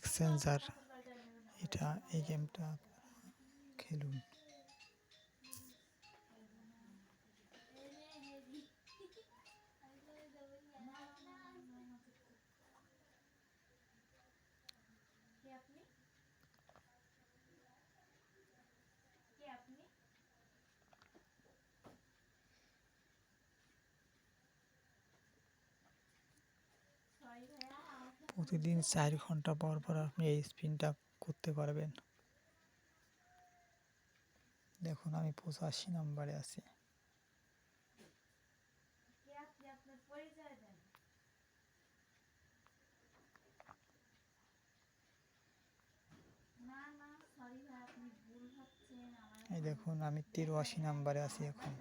Exchanger, এটা এই গেমটা খেলুন। প্রতিদিন 4 ঘন্টা পর পর আপনি এই স্পিনটা করতে পারবেন। দেখুন আমি 85 নম্বরে আছি। এই দেখুন আমি 83 নম্বরে আছি এখন।